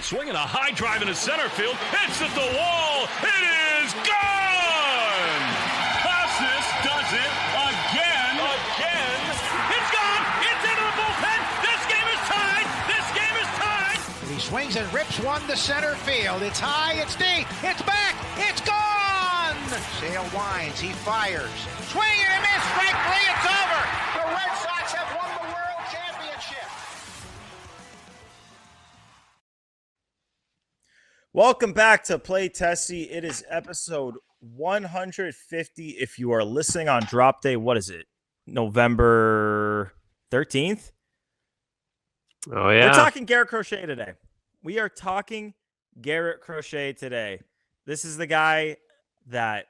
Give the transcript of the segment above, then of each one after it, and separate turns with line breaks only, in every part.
Swinging a high drive into center field. It's at the wall. It is gone. Costas does it again. It's gone. It's into the bullpen. This game is tied.
He swings and rips one to center field. It's high. It's deep. It's back. It's gone. Sale winds. He fires. Swing and a miss. Strike three. It's over. The Red Sox have won the World Championship.
Welcome back to Play Tessie. It is episode 150. If you are listening on drop day, what is it? November 13th?
Oh, yeah.
We're talking Garrett Crochet today. We are talking Garrett Crochet today. This is the guy that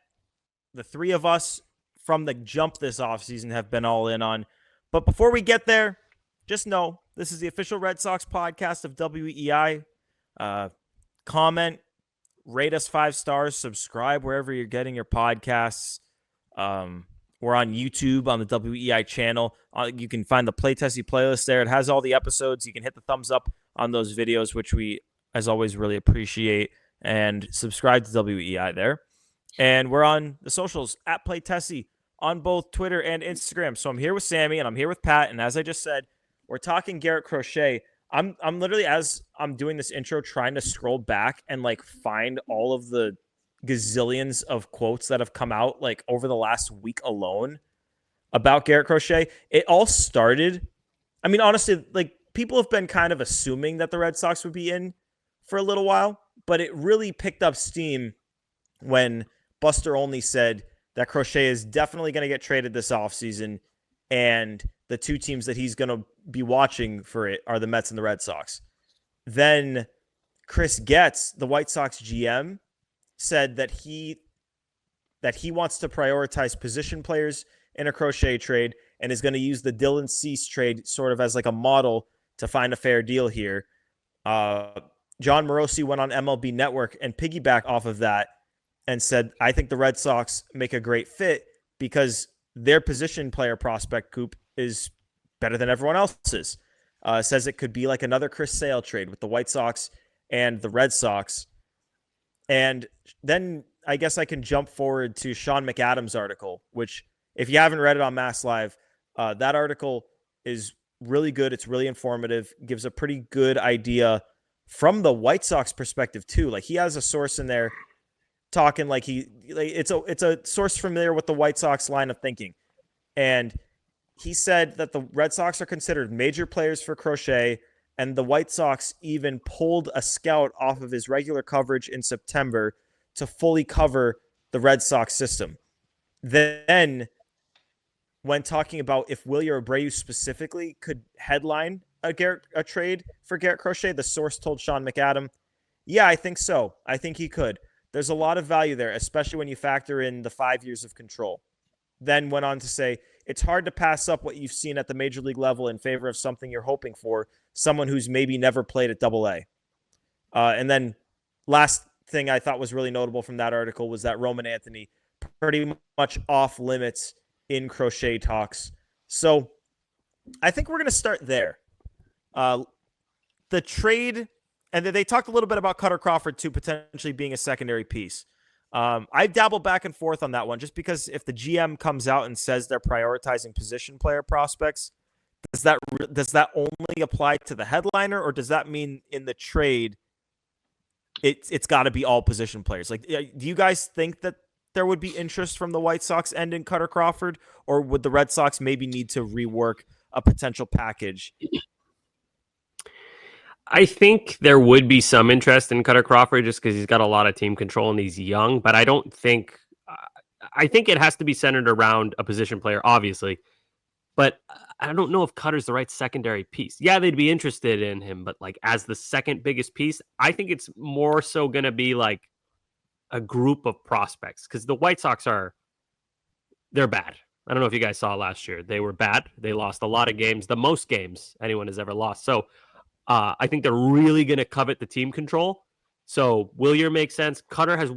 the three of us from the jump this offseason have been all in on. But before we get there, just know this is the official Red Sox podcast of WEI. Comment, rate us 5 stars, subscribe wherever you're getting your podcasts. We're on YouTube on the WEI channel. You can find the Play Tessie playlist there. It has all the episodes. You can hit the thumbs up on those videos, which we, as always, really appreciate. And subscribe to WEI there. And we're on the socials at Play Tessie on both Twitter and Instagram. So I'm here with Sammy and I'm here with Pat. And as I just said, we're talking Garrett Crochet. I'm literally, as I'm doing this intro, trying to scroll back and like find all of the gazillions of quotes that have come out like over the last week alone about Garrett Crochet. It all started, I mean, honestly, like people have been kind of assuming that the Red Sox would be in for a little while, but it really picked up steam when Buster Olney said that Crochet is definitely going to get traded this offseason, and the two teams that he's going to be watching for it are the Mets and the Red Sox. Then Chris Getz, the White Sox GM, said that he wants to prioritize position players in a Crochet trade and is going to use the Dylan Cease trade sort of as like a model to find a fair deal here. John Morosi went on MLB Network and piggyback off of that and said, I think the Red Sox make a great fit because their position player prospect coop is better than everyone else's. Says it could be like another Chris Sale trade with the White Sox and the Red Sox. And then I guess I can jump forward to Sean McAdams' article, which if you haven't read it on Mass Live, that article is really good. It's really informative, gives a pretty good idea from the White Sox perspective too. Like he has a source in there talking like it's a source familiar with the White Sox line of thinking. And he said that the Red Sox are considered major players for Crochet, and the White Sox even pulled a scout off of his regular coverage in September to fully cover the Red Sox system. Then, when talking about if Wilyer Abreu specifically could headline a trade for Garrett Crochet, the source told Sean McAdam, yeah, I think so. I think he could. There's a lot of value there, especially when you factor in the 5 years of control. Then went on to say, it's hard to pass up what you've seen at the major league level in favor of something you're hoping for, someone who's maybe never played at Double-A. And then last thing I thought was really notable from that article was that Roman Anthony pretty much off limits in Crochet talks. So I think we're going to start there. The trade, and they talked a little bit about Kutter Crawford too, potentially being a secondary piece. I dabble back and forth on that one just because if the GM comes out and says they're prioritizing position player prospects, does that only apply to the headliner, or does that mean in the trade it's got to be all position players? Like, do you guys think that there would be interest from the White Sox end in Kutter Crawford, or would the Red Sox maybe need to rework a potential package?
I think there would be some interest in Kutter Crawford just because he's got a lot of team control and he's young, but I don't think I think it has to be centered around a position player, obviously, but I don't know if Cutter's the right secondary piece. Yeah, they'd be interested in him, but like as the second biggest piece, I think it's more so going to be like a group of prospects because the White Sox they're bad. I don't know if you guys saw last year. They were bad. They lost a lot of games, the most games anyone has ever lost. So I think they're really going to covet the team control. So Wilyer makes sense. Kutter has,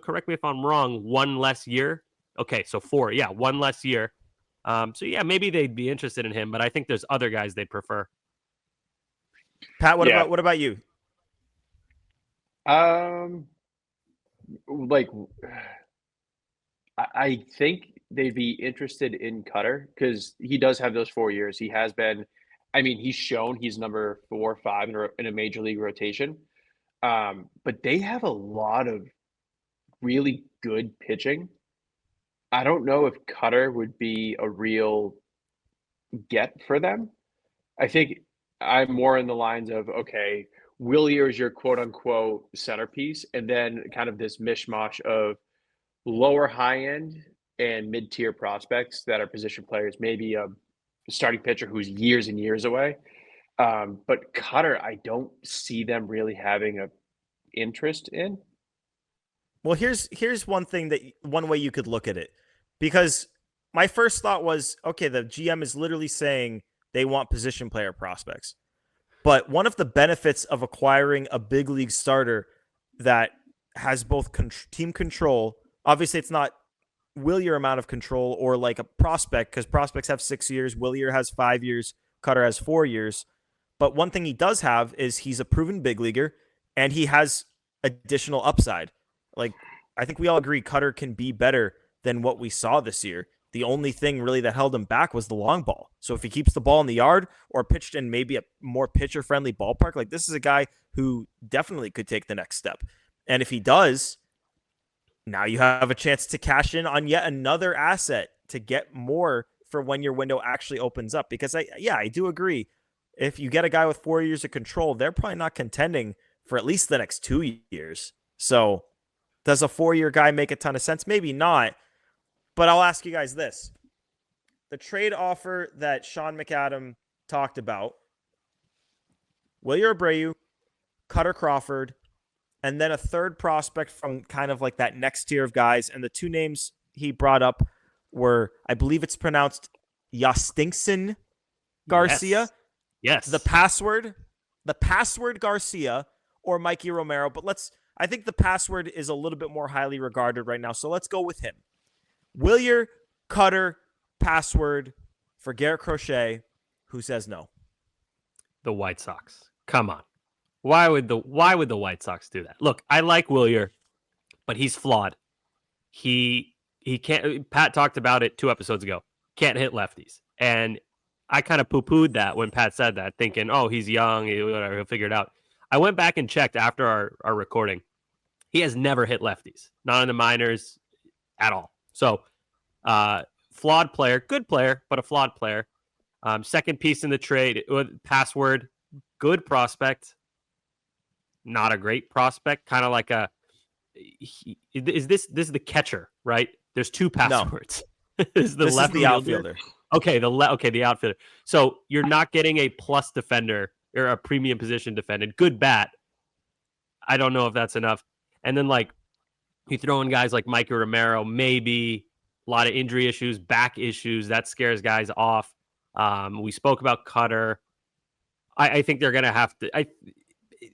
correct me if I'm wrong, 1 less year. Okay, so 4. Yeah, 1 less year. So yeah, maybe they'd be interested in him, but I think there's other guys they'd prefer.
Pat, what about you?
Um, like I think they'd be interested in Cutter because he does have those 4 years. He has been, I mean, he's shown he's number 4 or 5 in a major league rotation. But they have a lot of really good pitching. I don't know if Cutter would be a real get for them. I think I'm more in the lines of, okay, Willier is your quote unquote centerpiece, and then kind of this mishmash of lower high end and mid tier prospects that are position players, maybe a starting pitcher who's years and years away. But Cutter, I don't see them really having a interest in.
Well, here's one thing one way you could look at it, because my first thought was, okay, the GM is literally saying they want position player prospects. But one of the benefits of acquiring a big league starter that has both team control, obviously it's not Wilyer amount of control or like a prospect, because prospects have 6 years, Wilyer has 5 years, Cutter has 4 years. But one thing he does have is he's a proven big leaguer and he has additional upside. Like, I think we all agree Cutter can be better than what we saw this year. The only thing really that held him back was the long ball. So if he keeps the ball in the yard or pitched in maybe a more pitcher-friendly ballpark, like this is a guy who definitely could take the next step. And if he does, now you have a chance to cash in on yet another asset to get more for when your window actually opens up. Because I do agree. If you get a guy with 4 years of control, they're probably not contending for at least the next 2 years. So does a 4-year guy make a ton of sense? Maybe not. But I'll ask you guys this. The trade offer that Sean McAdam talked about, Wilyer Abreu, Kutter Crawford, and then a third prospect from kind of like that next tier of guys. And the two names he brought up were, I believe it's pronounced Yastingson Garcia.
Yes.
The password Garcia or Mikey Romero. But I think the password is a little bit more highly regarded right now. So let's go with him. Wilyer, Cutter, password for Garrett Crochet. Who says no?
The White Sox. Come on. Why would the White Sox do that? Look, I like Wilyer, but he's flawed. He can't. Pat talked about it 2 episodes ago. Can't hit lefties, and I kind of poo-pooed that when Pat said that, thinking, "Oh, he's young. Whatever, he'll figure it out." I went back and checked after our recording. He has never hit lefties, not in the minors at all. So, flawed player, good player, but a flawed player. Second piece in the trade, password, good prospect, not a great prospect. Kind of like this is the catcher, right? There's 2 passwords.
No.
This is the
outfielder.
Okay, the outfielder. So you're not getting a plus defender or a premium position defender. Good bat. I don't know if that's enough. And then like you throw in guys like Mikey Romero, maybe a lot of injury issues, back issues. That scares guys off. We spoke about Cutter. I think they're going to have to.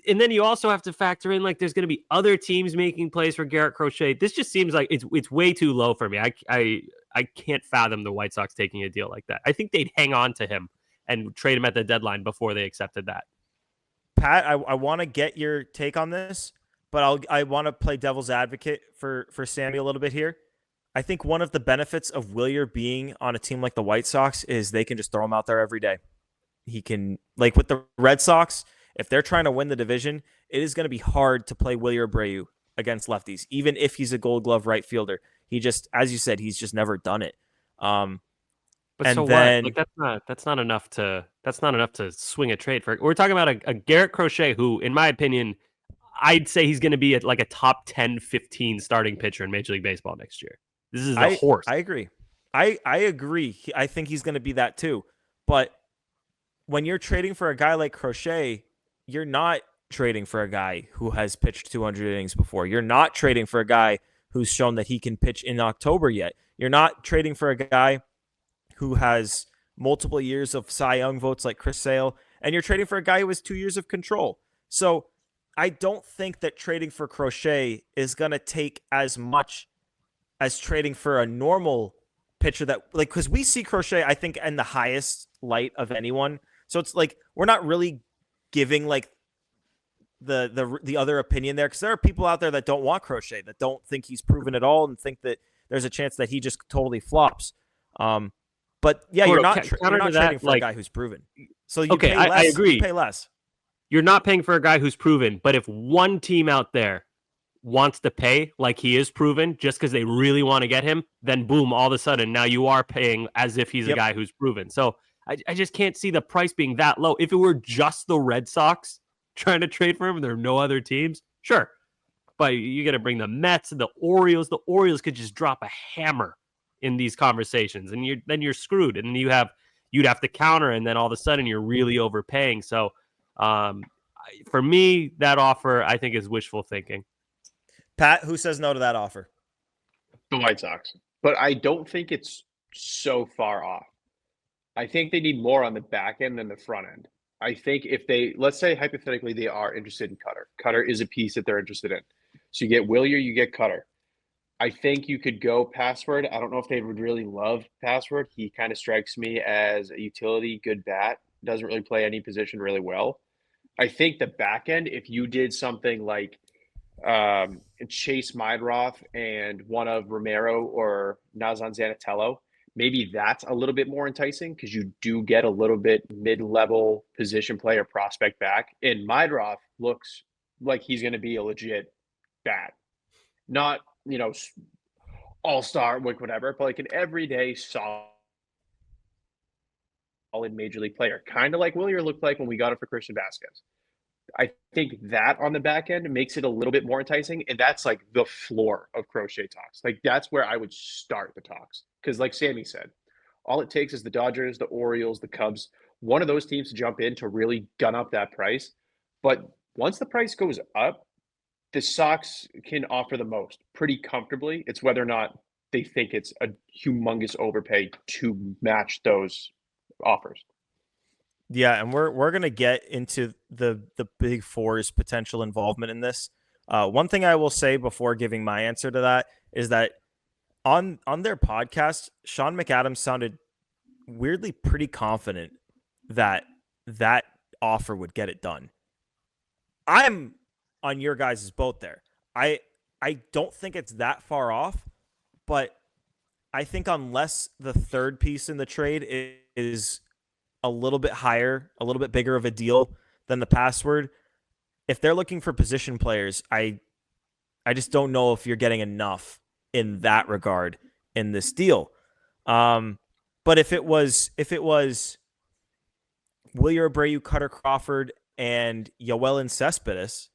And then you also have to factor in like there's going to be other teams making plays for Garrett Crochet. This just seems like it's way too low for me. I can't fathom the White Sox taking a deal like that. I think they'd hang on to him and trade him at the deadline before they accepted that.
Pat, I want to get your take on this, but I want to play devil's advocate for Sammy a little bit here. I think one of the benefits of Wilyer being on a team like the White Sox is they can just throw him out there every day. He can, like with the Red Sox, if they're trying to win the division, it is going to be hard to play Wilyer Abreu against lefties, even if he's a Gold Glove right fielder. He just, as you said, he's just never done it.
But
and
so
then,
what? Like that's not enough to swing a trade for. We're talking about a Garrett Crochet who, in my opinion, I'd say he's going to be like a top 10, 15 starting pitcher in Major League Baseball next year. This is a horse.
I agree. I agree. I think he's going to be that too. But when you're trading for a guy like Crochet, you're not trading for a guy who has pitched 200 innings before. You're not trading for a guy who's shown that he can pitch in October yet. You're not trading for a guy who has multiple years of Cy Young votes like Chris Sale, and you're trading for a guy who has 2 years of control. So I don't think that trading for Crochet is going to take as much as trading for a normal pitcher that, like, because we see Crochet, I think, in the highest light of anyone. So it's like we're not really giving like the other opinion there, because there are people out there that don't want Crochet, that don't think he's proven at all, and think that there's a chance that he just totally flops. But yeah,
Gordo,
you're not trading for a
like,
guy who's proven. So you
okay,
pay less.
I agree.
You pay less.
You're not paying for a guy who's proven, but if one team out there wants to pay like he is proven just because they really want to get him, then boom, all of a sudden now you are paying as if he's a guy who's proven. So I just can't see the price being that low. If it were just the Red Sox trying to trade for him and there are no other teams, sure. But you got to bring the Mets and the Orioles. The Orioles could just drop a hammer in these conversations, and then you're screwed. And you'd have to counter, and then all of a sudden you're really overpaying. So for me, that offer I think is wishful thinking.
Pat, who says no to that offer?
The White Sox. But I don't think it's so far off. I think they need more on the back end than the front end. I think if let's say hypothetically they are interested in Kutter. Kutter is a piece that they're interested in. So you get Wilyer, you get Kutter. I think you could go Password. I don't know if they would really love Password. He kind of strikes me as a utility, good bat. Doesn't really play any position really well. I think the back end, if you did something like Chase Mydroth and one of Romero or Nazan Zanatello, maybe that's a little bit more enticing because you do get a little bit mid-level position player prospect back. And Mydroth looks like he's going to be a legit bat. Not, all-star, whatever, but like an everyday solid major league player. Kind of like Wilyer looked like when we got him for Christian Vasquez. I think that on the back end makes it a little bit more enticing, and that's like the floor of Crochet talks. Like that's where I would start the talks, because like Sammy said, all it takes is the Dodgers, the Orioles, the Cubs, one of those teams to jump in to really gun up that price. But once the price goes up, the Sox can offer the most pretty comfortably. It's whether or not they think it's a humongous overpay to match those offers.
Yeah, and we're gonna get into the Big Four's potential involvement in this. One thing I will say before giving my answer to that is that on their podcast, Sean McAdams sounded weirdly pretty confident that that offer would get it done. I'm on your guys' boat there. I don't think it's that far off, but I think unless the third piece in the trade is a little bit higher, a little bit bigger of a deal than the Password, if they're looking for position players, I just don't know if you're getting enough in that regard in this deal. But if it was Wilyer Abreu, Kutter Crawford, and Yoel Cespedes,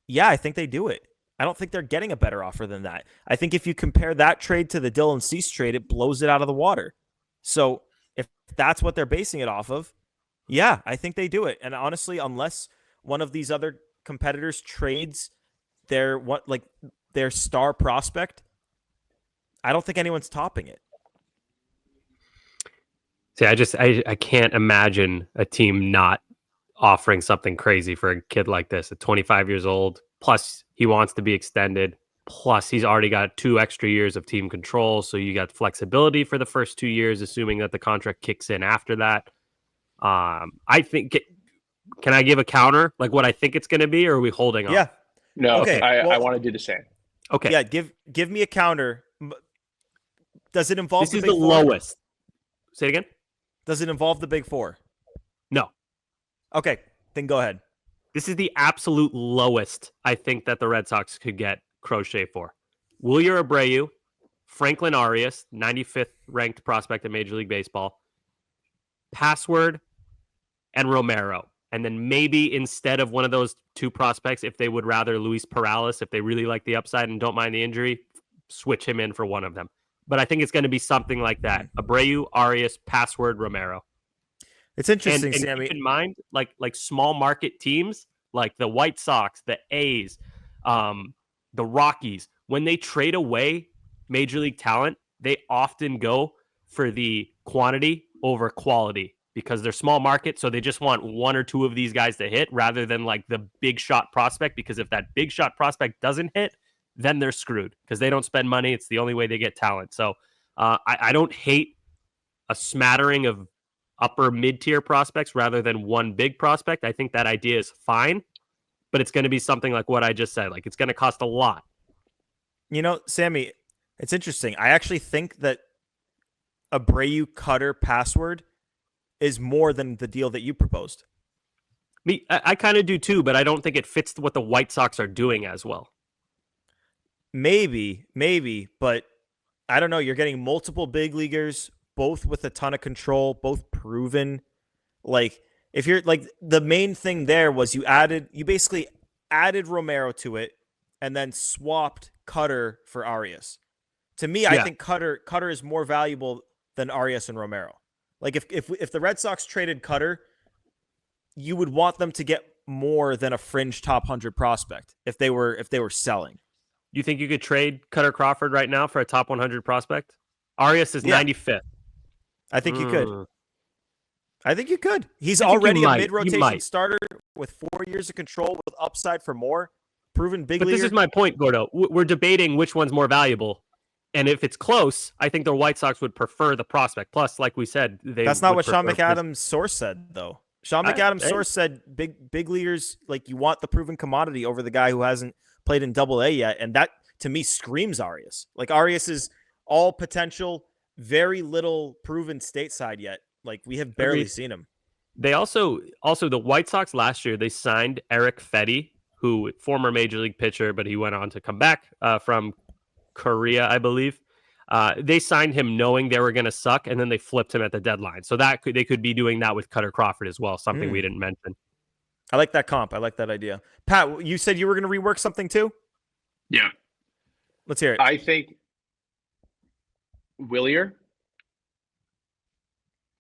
yeah, I think they do it. I don't think they're getting a better offer than that. I think if you compare that trade to the Dylan Cease trade, it blows it out of the water. So if that's what they're basing it off of, yeah, I think they do it. And honestly, unless one of these other competitors trades their star prospect, I don't think anyone's topping it.
See, I can't imagine a team not offering something crazy for a kid like this at 25 years old. Plus, he wants to be extended. Plus, he's already got 2 extra years of team control. So you got flexibility for the first 2 years, assuming that the contract kicks in after that. I think, can I give a counter? Like what I think it's going to be, or are we holding on?
Yeah.
No,
okay.
I want to do the same.
Okay.
Yeah, give me a counter. Does it involve
the lowest? Say it again.
Does it involve the Big Four?
No.
Okay, then go ahead.
This is the absolute lowest I think that the Red Sox could get Crochet for. Wilyer Abreu, Franklin Arias, 95th ranked prospect in Major League Baseball, Password, and Romero. And then maybe instead of one of those 2 prospects, if they would rather Luis Perales, if they really like the upside and don't mind the injury, switch him in for one of them. But I think it's going to be something like that. Abreu, Arias, Password, Romero.
It's interesting,
and
Sammy.
Keep in mind, like small market teams, like the White Sox, the A's, the Rockies, when they trade away major league talent, they often go for the quantity over quality because they're small market. So they just want 1 or 2 of these guys to hit rather than like the big shot prospect. Because if that big shot prospect doesn't hit, then they're screwed because they don't spend money. It's the only way they get talent. So I don't hate a smattering of upper mid-tier prospects rather than one big prospect. I think that idea is fine. but it's going to be something like what I just said. Like, it's going to cost a lot.
You know, Sammy, it's interesting. I actually think that Abreu Kutter password is more than the deal that you proposed.
I kind of do too, but I don't think it fits what the White Sox are doing as well.
Maybe, but I don't know. You're getting multiple big leaguers, both with a ton of control, both proven. Like, if you're like, the main thing there was you basically added Romero to it and then swapped Kutter for Arias. To me, I think Kutter is more valuable than Arias and Romero. Like, if the Red Sox traded Kutter, you would want them to get more than a fringe top 100 prospect if they were selling.
You think you could trade Kutter Crawford right now for a top 100 prospect? Arias is 95th.
I think you could. I think you could. He's already a mid-rotation starter with 4 years of control with upside for more. Proven big leaguer.
But this is my point, Gordo. We're debating which one's more valuable. And if it's close, I think the White Sox would prefer the prospect. Plus, like we said,
that's not what Sean McAdams' source said, though. Sean McAdams' source said big leaguers, like, you want the proven commodity over the guy who hasn't played in Double-A yet, and that to me screams Arias. Like, Arias is all potential, very little proven stateside yet. Like, we have barely seen him.
They also the White Sox last year, they signed Eric Fetty, who former major league pitcher, but he went on to come back from Korea, I believe. They signed him knowing they were going to suck, and then they flipped him at the deadline. So they could be doing that with Kutter Crawford as well, something we didn't mention.
I like that comp. I like that idea. Pat, you said you were going to rework something too?
Yeah.
Let's hear it.
I think Wilyer,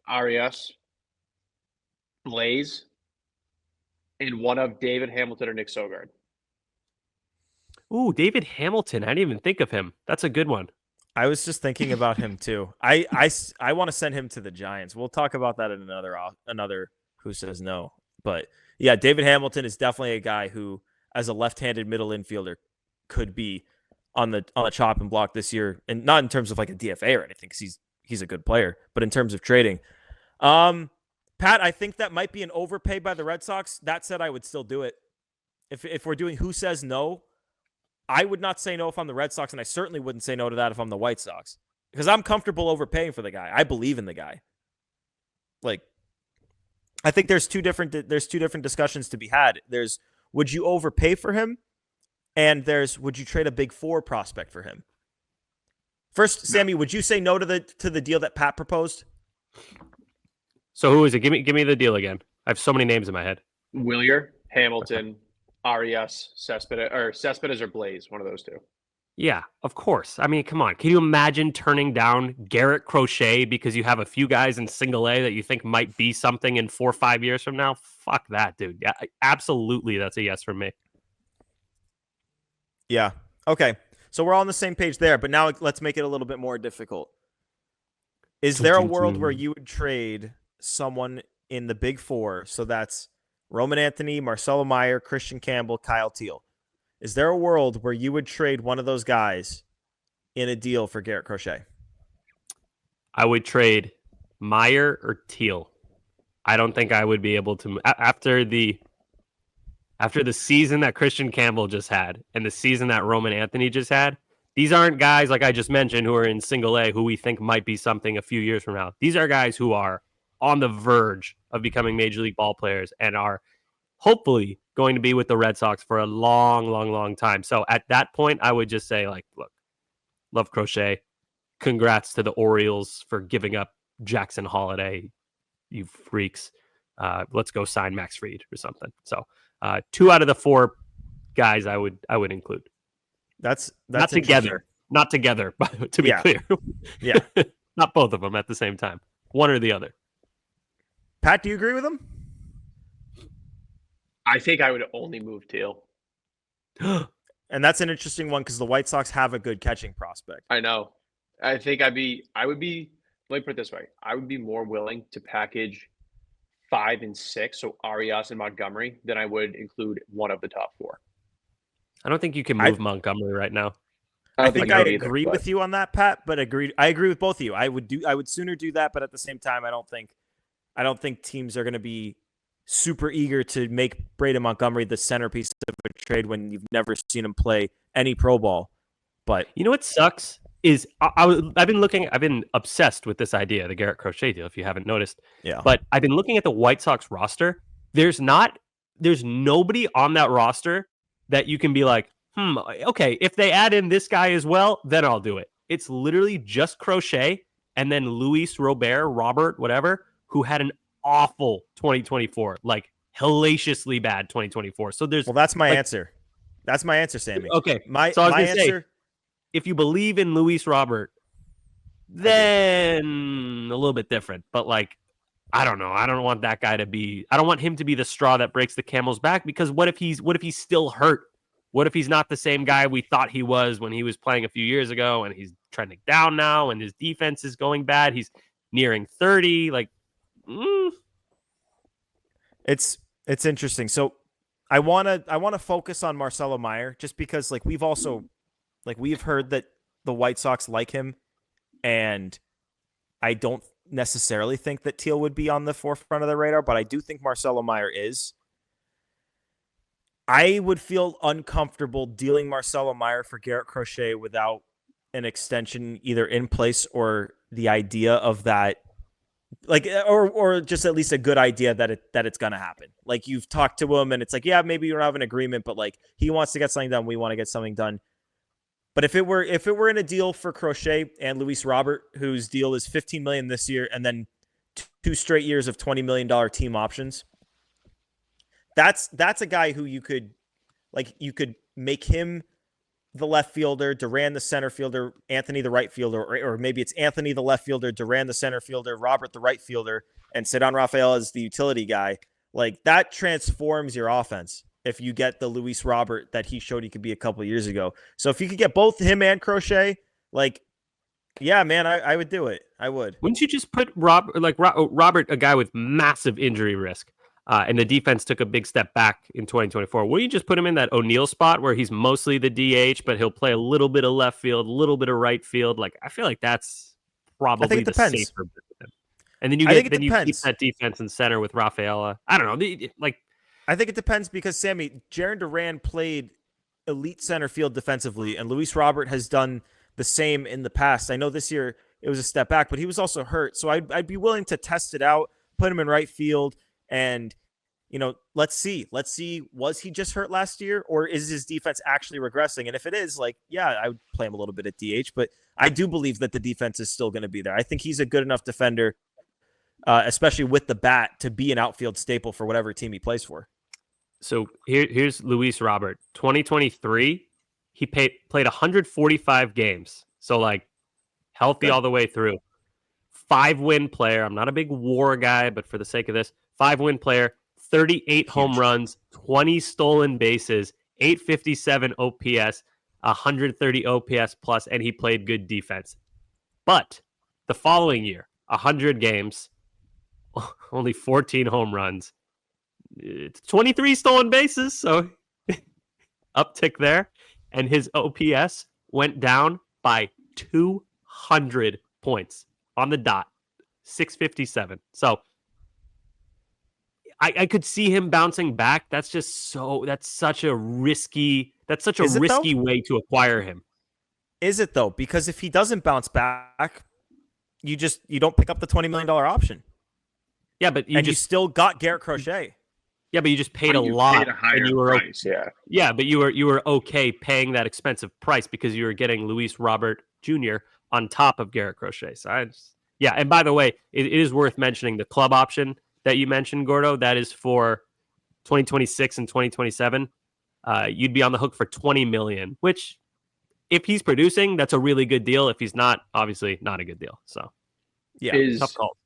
Arias, Blaze, and one of David Hamilton or Nick Sogard.
Ooh, David Hamilton. I didn't even think of him. That's a good one.
I was just thinking about him too. I want to send him to the Giants. We'll talk about that in another Who Says No. But yeah, David Hamilton is definitely a guy who, as a left-handed middle infielder, could be on the chopping block this year, and not in terms of like a DFA or anything, because he's a good player, but in terms of trading. Pat, I think that might be an overpay by the Red Sox. That said, I would still do it. If we're doing Who Says No, I would not say no if I'm the Red Sox, and I certainly wouldn't say no to that if I'm the White Sox, because I'm comfortable overpaying for the guy. I believe in the guy. Like, I think there's two different discussions to be had. There's, would you overpay for him? And there's, would you trade a big four prospect for him? First, Sammy, would you say no to the deal that Pat proposed?
So who is it? Give me the deal again. I have so many names in my head.
Wilyer, Hamilton, Arias, Cespedes or Blaze, one of those two.
Yeah, of course. I mean, come on. Can you imagine turning down Garrett Crochet because you have a few guys in single A that you think might be something in 4 or 5 years from now? Fuck that, dude. Yeah, absolutely. That's a yes from me.
Yeah. Okay. So we're all on the same page there, but now let's make it a little bit more difficult. Is there a world where you would trade someone in the big four? So that's Roman Anthony, Marcelo Meyer, Christian Campbell, Kyle Teal. Is there a world where you would trade one of those guys in a deal for Garrett Crochet?
I would trade Meyer or Teal. I don't think I would be able to after the season that Christian Campbell just had and the season that Roman Anthony just had. These aren't guys like I just mentioned who are in single A who we think might be something a few years from now. These are guys who are on the verge of becoming major league ball players and are hopefully going to be with the Red Sox for a long, long, long time. So at that point, I would just say, like, look, love Crochet. Congrats to the Orioles for giving up Jackson Holiday, you freaks. Let's go sign Max Fried or something. So 2 out of the 4 guys I would include.
That's
not together, but to be clear.
Yeah.
Not both of them at the same time. One or the other.
Pat, do you agree with him?
I think I would only move Teal.
And that's an interesting one because the White Sox have a good catching prospect.
I know. I think let me put it this way. I would be more willing to package 5 and 6, so Arias and Montgomery, than I would include one of the top 4.
I don't think you can move Montgomery right now.
I think I agree with you on that, Pat, but I agree with both of you. I would sooner do that, but at the same time, I don't think teams are going to be super eager to make Braden Montgomery the centerpiece of a trade when you've never seen him play any pro ball. But
you know what sucks is I've been obsessed with this idea, the Garrett Crochet deal, if you haven't noticed.
yeah,
But I've been looking at the White Sox roster. There's nobody on that roster that you can be like, okay, if they add in this guy as well, then I'll do it. It's literally just Crochet and then Robert, whatever, who had an awful 2024, like hellaciously bad 2024. So
that's my answer. That's my answer, Sammy.
Okay,
my
say,
answer.
if you believe in Luis Robert, then a little bit different. But like, I don't know. I don't want that guy to be. I don't want him to be the straw that breaks the camel's back. Because what if he's still hurt? What if he's not the same guy we thought he was when he was playing a few years ago, and he's trending down now, and his defense is going bad? He's nearing 30. Like,
It's interesting. So I wanna focus on Marcelo Meyer just because like we've heard that the White Sox like him, and I don't necessarily think that Teal would be on the forefront of the radar, but I do think Marcelo Meyer is. I would feel uncomfortable dealing Marcelo Meyer for Garrett Crochet without an extension either in place or the idea of that, like, or just at least a good idea that it's going to happen. Like, you've talked to him and it's like, yeah, maybe you don't have an agreement, but like he wants to get something done. We want to get something done. But if it were in a deal for Crochet and Luis Robert, whose deal is $15 million this year and then 2 straight years of $20 million team options, that's a guy who you could make him the left fielder, Duran the center fielder, Anthony the right fielder, or maybe it's Anthony the left fielder, Duran the center fielder, Robert the right fielder, and Cedon Rafael as the utility guy. Like, that transforms your offense if you get the Luis Robert that he showed he could be a couple of years ago. So if you could get both him and Crochet, like, yeah, man, I would do it. I would.
Wouldn't you just put Robert, a guy with massive injury risk, and the defense took a big step back in 2024? Wouldn't you just put him in that O'Neal spot where he's mostly the DH, but he'll play a little bit of left field, a little bit of right field? Like, I feel like that's probably the safer bit. And then you keep that defense in center with Rafaela. I don't know.
I think it depends because, Sammy, Jarren Duran played elite center field defensively, and Luis Robert has done the same in the past. I know this year it was a step back, but he was also hurt. So I'd be willing to test it out, put him in right field, and, you know, let's see. Was he just hurt last year, or is his defense actually regressing? And if it is, like, yeah, I would play him a little bit at DH, but I do believe that the defense is still going to be there. I think he's a good enough defender, especially with the bat, to be an outfield staple for whatever team he plays for.
So here's Luis Robert. 2023, he played 145 games. So, like, healthy all the way through. 5-win player. I'm not a big WAR guy, but for the sake of this, 5-win player, 38 home runs, 20 stolen bases, 857 OPS, 130 OPS plus, and he played good defense. But the following year, 100 games, only 14 home runs, 23 stolen bases, so uptick there, and his OPS went down by 200 points on the dot, 657. So I could see him bouncing back. That's such a risky way to acquire him.
Is it though? Because if he doesn't bounce back, you don't pick up the $20 million option.
Yeah, but you
still got Garrett Crochet.
Yeah, but you just paid a lot,
paid a higher
and you were
price.
Yeah, but you were okay paying that expensive price because you were getting Luis Robert Jr. on top of Garrett Crochet. So and by the way, it is worth mentioning the club option that you mentioned, Gordo. That is for 2026 and 2027. You'd be on the hook for $20 million, which, if he's producing, that's a really good deal. If he's not, obviously not a good deal. So yeah, tough call.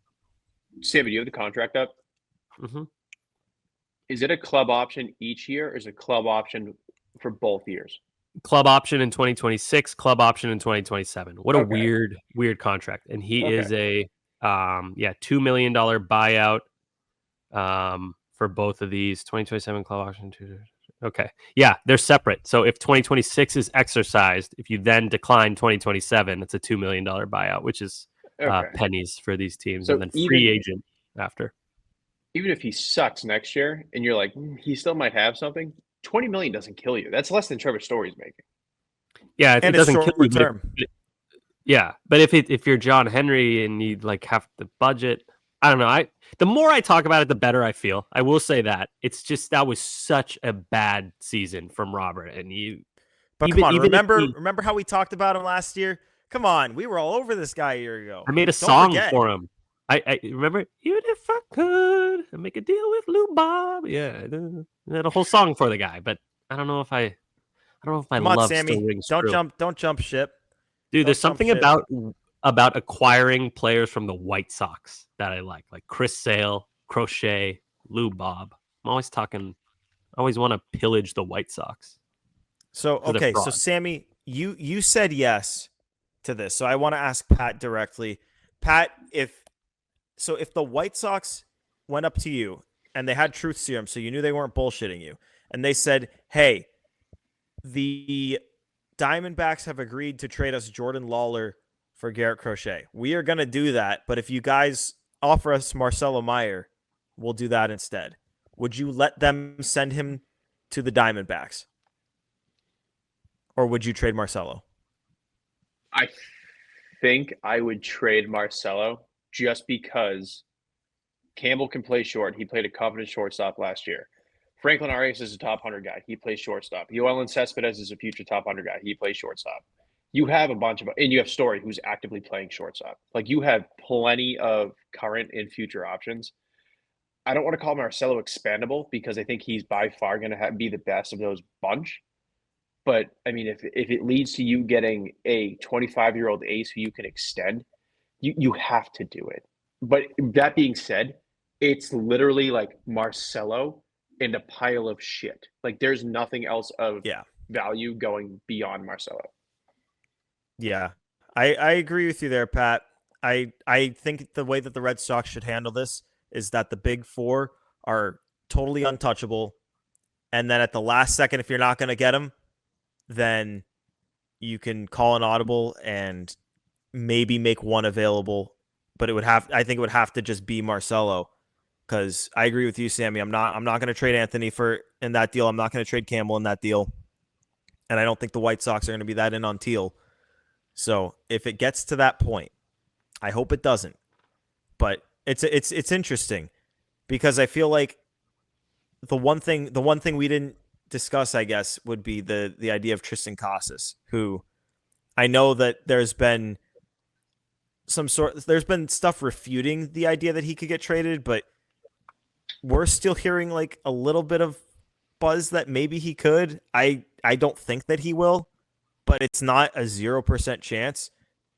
Sammy, do you have the contract up?
Mm-hmm.
Is it a club option each year, or is it a club option for both years?
Club option in 2026, club option in 2027. What a weird contract. And he is a $2 million buyout for both of these. 2027 club option. Okay. Yeah, they're separate. So if 2026 is exercised, if you then decline 2027, it's a $2 million buyout, which is pennies for these teams, and then free agent after.
even if he sucks next year, and you're like, he still might have something. 20 million doesn't kill you. That's less than Trevor Story's making.
Yeah, it
And it's
doesn't kill you.
short term.
Yeah, but if you're John Henry and you like have the budget, I don't know. The more I talk about it, the better I feel. I will say that it's just that was such a bad season from Robert, and
But
even
come on,
even if
remember how we talked about him last year? Come on, we were all over this guy a year ago.
I made a
Don't
song
forget.
for him. I remember, even if I could I'd make a deal with Lou Bob. Yeah, I had a whole song for the guy, but I don't know if my
Come on,
love
Sammy.
still rings
Don't
true.
jump ship.
Dude,
Don't
there's
jump
something
ship.
about acquiring players from the White Sox that I like Chris Sale, Crochet, Lou Bob. I'm always talking. I always want to pillage the White Sox.
So okay, so
fraud.
Sammy, you said yes to this. So I want to ask Pat directly. Pat, if the White Sox went up to you and they had truth serum, so you knew they weren't bullshitting you, and they said, "Hey, the Diamondbacks have agreed to trade us Jordan Lawler for Garrett Crochet. We are going to do that, but if you guys offer us Marcelo Meyer, we'll do that instead." Would you let them send him to the Diamondbacks? Or would you trade Marcelo?
I think I would trade Marcelo just because Campbell can play short. He played a confident shortstop last year. Franklin Arias is a top 100 guy. He plays shortstop. Yoelin Cespedes is a future top 100 guy. He plays shortstop. You have a bunch of, and you have Story, who's actively playing shortstop. Like, you have plenty of current and future options. I don't want to call Marcelo expandable because I think he's by far going to be the best of those bunch. But I mean, if it leads to you getting a 25-year-old ace who you can extend, you have to do it. But that being said, it's literally like Marcelo and a pile of shit. Like, there's nothing else of value going beyond Marcelo.
Yeah, I agree with you there, Pat. I think the way that the Red Sox should handle this is that the big four are totally untouchable. And then at the last second, if you're not going to get them, then you can call an audible and maybe make one available. But I think it would have to just be Marcelo, because I agree with you, Sammy. I'm not going to trade Anthony in that deal. I'm not going to trade Campbell in that deal. And I don't think the White Sox are going to be that in on Teal. So if it gets to that point, I hope it doesn't. But it's interesting because I feel like the one thing we didn't discuss, I guess, would be the idea of Tristan Casas, who I know that there's been stuff refuting the idea that he could get traded, but we're still hearing like a little bit of buzz that maybe he could. I don't think that he will, but it's not a 0% chance.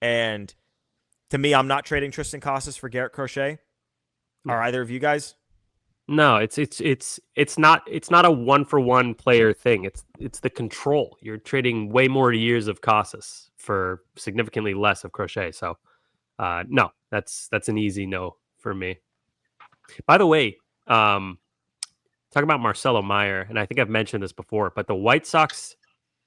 And to me, I'm not trading Tristan Casas for Garrett Crochet. Are either of you guys?
No, it's not a 1-for-1 player thing. It's the control. You're trading way more years of Casas for significantly less of Crochet. So no, that's an easy no for me. By the way, talk about Marcelo Meyer, and I think I've mentioned this before, but the White Sox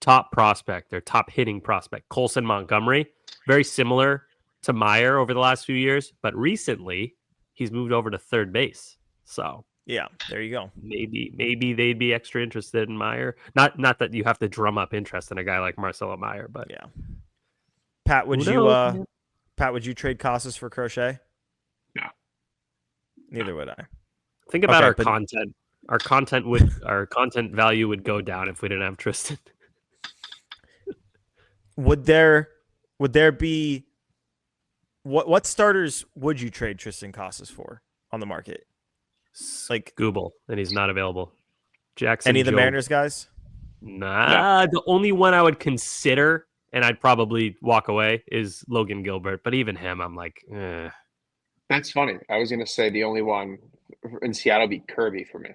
top prospect, their top hitting prospect, Colson Montgomery, very similar to Meyer over the last few years, but recently he's moved over to third base. So
yeah, there you go.
Maybe they'd be extra interested in Meyer. Not that you have to drum up interest in a guy like Marcelo Meyer, but
yeah. Pat, would you trade Casas for Crochet?
No.
Neither would I.
Think about our content. Our content value would go down if we didn't have Tristan.
Would there be what starters would you trade Tristan Casas for on the market? Like
Google, and he's not available. Jackson.
Any of the Mariners guys?
Nah, the only one I would consider, and I'd probably walk away, is Logan Gilbert. But even him, I'm like, eh.
That's funny. I was going to say the only one in Seattle be Kirby for me.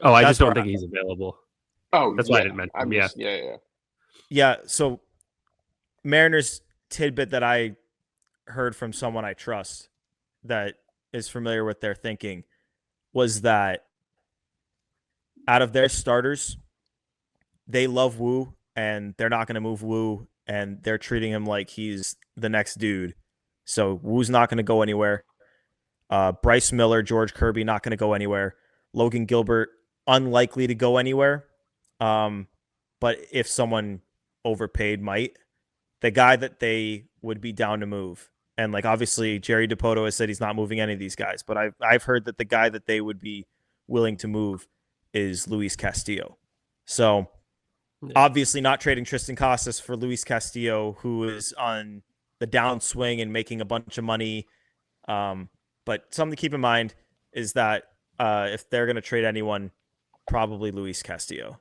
Oh, I just don't think he's available.
Oh,
that's why I didn't mention him.
Yeah. So Mariners tidbit that I heard from someone I trust that is familiar with their thinking was that out of their starters, they love Wu and they're not going to move Wu, and they're treating him like he's the next dude. So Wu's not going to go anywhere. Bryce Miller, George Kirby, not going to go anywhere. Logan Gilbert, unlikely to go anywhere. But if someone overpaid, might. The guy that they would be down to move. And like obviously Jerry DiPoto has said he's not moving any of these guys, but I've heard that the guy that they would be willing to move is Luis Castillo. So obviously not trading Tristan Casas for Luis Castillo, who is on the downswing and making a bunch of money. But something to keep in mind is that if they're going to trade anyone, probably Luis Castillo.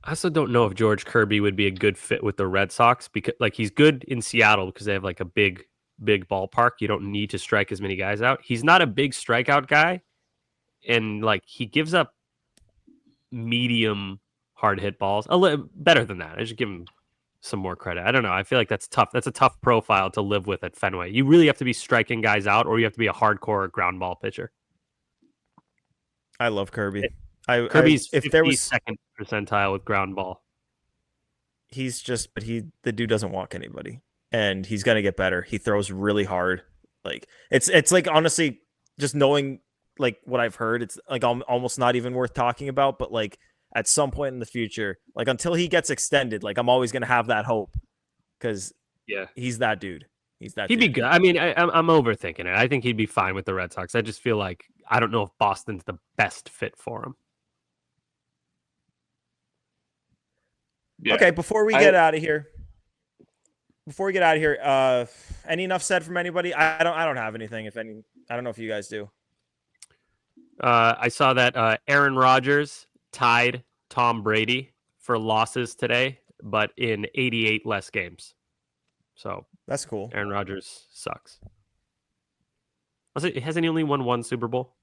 I also don't know if George Kirby would be a good fit with the Red Sox because like he's good in Seattle because they have like a big ballpark. You don't need to strike as many guys out. He's not a big strikeout guy. And like he gives up medium hard hit balls. A little better than that. I should give him some more credit. I don't know. I feel like that's tough. That's a tough profile to live with at Fenway. You really have to be striking guys out or you have to be a hardcore ground ball pitcher.
I love Kirby.
Kirby's
if there was
second percentile with ground ball.
The dude doesn't walk anybody, and he's gonna get better. He throws really hard. Like it's like honestly, just knowing like what I've heard, it's like almost not even worth talking about. But like at some point in the future, like until he gets extended, like I'm always gonna have that hope because he's that dude. He'd
be good. I mean, I'm overthinking it. I think he'd be fine with the Red Sox. I just feel like I don't know if Boston's the best fit for him.
Yeah. Okay, before we get out of here, any enough said from anybody? I don't have anything. If any, I don't know if you guys do.
I saw that Aaron Rodgers tied Tom Brady for losses today, but in 88 less games. So
that's cool.
Aaron Rodgers sucks. Hasn't he only won one Super Bowl?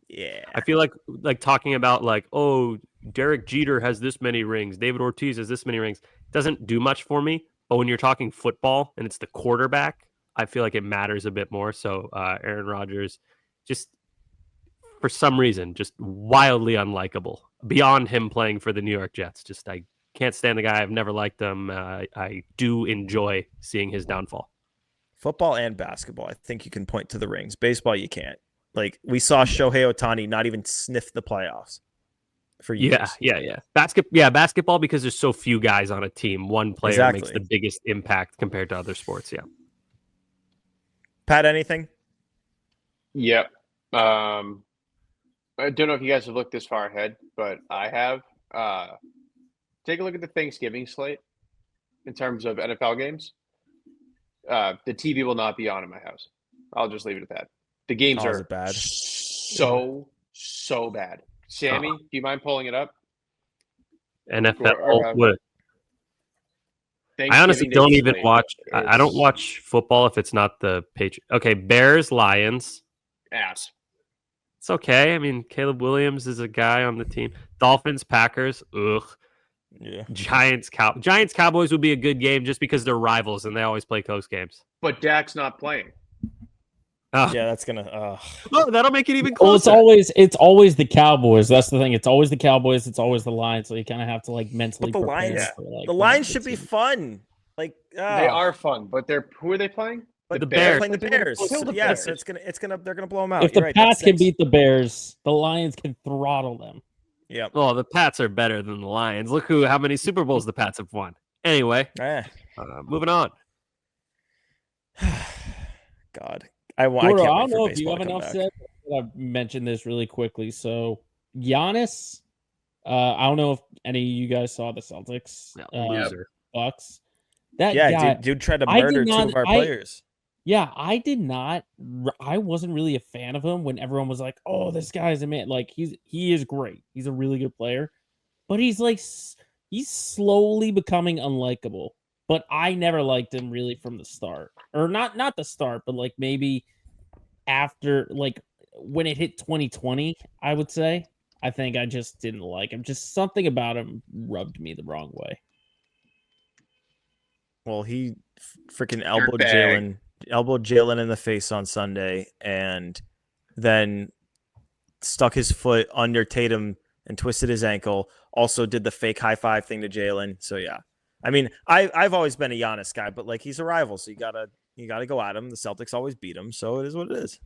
Yeah.
I feel like talking about like, oh, Derek Jeter has this many rings, David Ortiz has this many rings, doesn't do much for me. But when you're talking football and it's the quarterback, I feel like it matters a bit more. So Aaron Rodgers, just for some reason, just wildly unlikable. Beyond him playing for the New York Jets, just I can't stand the guy. I've never liked him. I do enjoy seeing his downfall. Football
and basketball, I think you can point to the rings. Baseball, you can't. Like we saw Shohei Ohtani not even sniff the playoffs for years.
Yeah. Basketball because there's so few guys on a team. One player makes the biggest impact compared to other sports. Yeah.
Pat, anything?
Yep. I don't know if you guys have looked this far ahead, but I have. Take a look at the Thanksgiving slate in terms of NFL games. The TV will not be on in my house. I'll just leave it at that. The games are
bad.
So bad. Sammy, do you mind pulling it up?
NFL. I honestly don't even watch. I don't watch football if it's not the Patriots. Okay, Bears, Lions.
Ass.
It's okay. I mean, Caleb Williams is a guy on the team. Dolphins, Packers. Ugh.
Yeah.
Giants, Cowboys would be a good game just because they're rivals and they always play close games.
But Dak's not playing.
Yeah, that's gonna.
Oh, that'll make it even closer.
Well, it's always the Cowboys. That's the thing. It's always the Cowboys. It's always the Lions. So you kind of have to like mentally.
But the Lions, the Lions should be fun. Like
they are fun, but who are they playing?
But the Bears.
Playing the Bears. Yes, they're gonna blow them out.
If the Pats can beat the Bears, the Lions can throttle them.
Yeah.
Well, the Pats are better than the Lions. Look how many Super Bowls the Pats have won. Anyway, moving on.
God.
Gordo, I don't know if you have enough said. I've mentioned this really quickly. So Giannis, I don't know if any of you guys saw the Celtics. Bucks.
Dude tried to murder two of our players.
Yeah, I did not. I wasn't really a fan of him when everyone was like, "Oh, this guy's a man." Like he is great. He's a really good player, but he's slowly becoming unlikable. But I never liked him really from the start, or not the start, but like maybe after, like when it hit 2020, I would say. I think I just didn't like him. Just something about him rubbed me the wrong way.
Well, he freaking elbowed Jalen in the face on Sunday, and then stuck his foot under Tatum and twisted his ankle. Also did the fake high five thing to Jalen. So yeah, I mean, I've always been a Giannis guy, but like he's a rival, so you gotta You got to go at them. The Celtics always beat them, so it is what it is.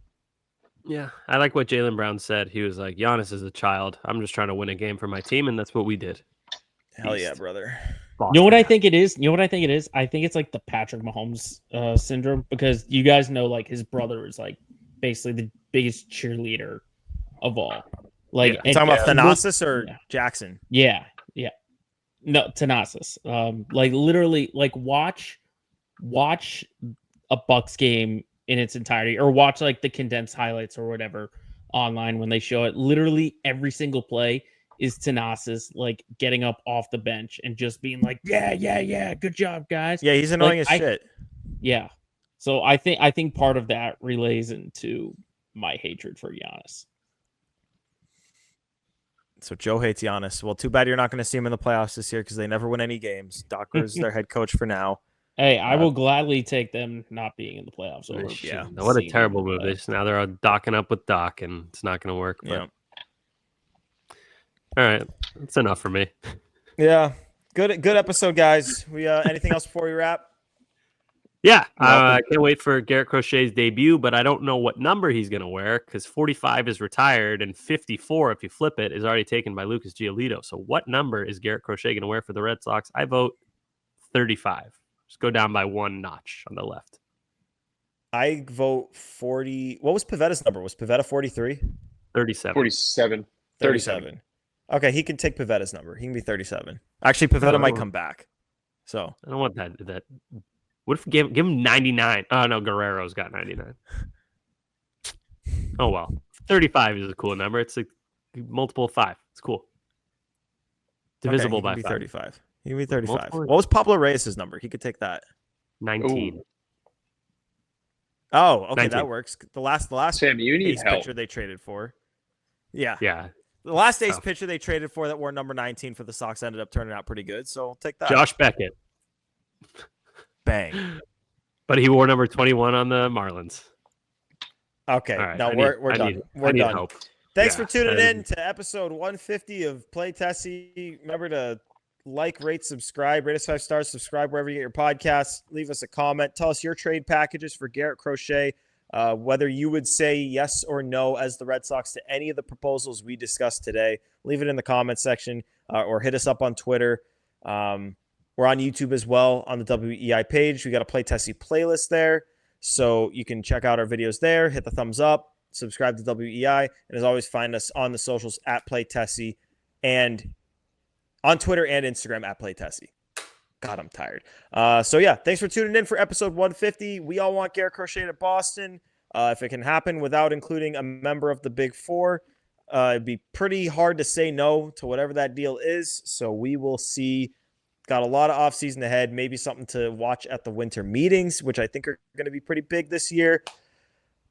Yeah, I like what Jaylen Brown said. He was like, Giannis is a child. I'm just trying to win a game for my team, and that's what we did.
Hell yeah, brother.
You know what I think it is? I think it's like the Patrick Mahomes syndrome, because you guys know, like, his brother is like basically the biggest cheerleader of all. Like,
You talking about Thanasis or Jackson?
Yeah. No, Thanasis. Like, literally, like, watch a Bucks game in its entirety, or watch like the condensed highlights or whatever online when they show it. Literally every single play is Thanasis like getting up off the bench and just being like, yeah, good job, guys.
Yeah, he's annoying as shit.
Yeah. So I think part of that relays into my hatred for Giannis.
So Joe hates Giannis. Well, too bad you're not going to see him in the playoffs this year because they never win any games. Doc Rivers is their head coach for now.
Hey, I will gladly take them not being in the playoffs. Over
What a terrible move. Now they're all docking up with Doc, and it's not going to work. But...
Yeah.
All right, that's enough for me.
Yeah, good episode, guys. We anything else before we wrap?
Yeah, I can't wait for Garrett Crochet's debut, but I don't know what number he's going to wear because 45 is retired and 54, if you flip it, is already taken by Lucas Giolito. So what number is Garrett Crochet going to wear for the Red Sox? I vote 35. Just go down by one notch on the left.
I vote 40. What was Pavetta's number? Was Pavetta 43?
37.
47.
37. Okay, he can take Pavetta's number. He can be 37. Actually, Pavetta might come back. So
I don't want that. What if give him 99? Oh no, Guerrero's got 99. Oh well, 35 is a cool number. It's like multiple of 5. It's cool. Divisible by 5.
35. He can be 35.
Multiple.
What was Pablo Reyes' number? He could take that.
19.
Ooh. Oh, okay,
19.
that works. The last
Sammy, you need
ace
help.
pitcher they traded for. Yeah.
Yeah.
The last ace pitcher they traded for that wore number 19 for the Sox ended up turning out pretty good. So I'll take that.
Josh Beckett.
Bang.
But he wore number 21 on the Marlins.
Okay.
Right,
Now we're done. We're done.
Help.
Thanks for tuning in to episode 150 of Play Tessie. Remember to like, rate, subscribe, rate us 5 stars, subscribe wherever you get your podcasts. Leave us a comment. Tell us your trade packages for Garrett Crochet. Whether you would say yes or no as the Red Sox to any of the proposals we discussed today. Leave it in the comment section or hit us up on Twitter. We're on YouTube as well on the WEI page. We got a Play Tessie playlist there, so you can check out our videos there. Hit the thumbs up, subscribe to WEI, and as always, find us on the socials at Play Tessie and on Twitter and Instagram at Play Tessie. God, I'm tired. So yeah, thanks for tuning in for episode 150. We all want Garrett Crochet to Boston. If it can happen without including a member of the Big Four, it'd be pretty hard to say no to whatever that deal is. So we will see. Got a lot of offseason ahead. Maybe something to watch at the winter meetings, which I think are going to be pretty big this year.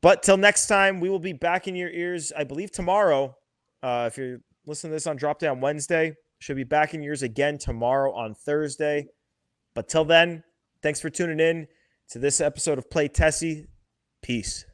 But till next time, we will be back in your ears, I believe, tomorrow. If you're listening to this on Drop Down Wednesday, should be back in yours again tomorrow on Thursday. But till then, thanks for tuning in to this episode of Play Tessie. Peace.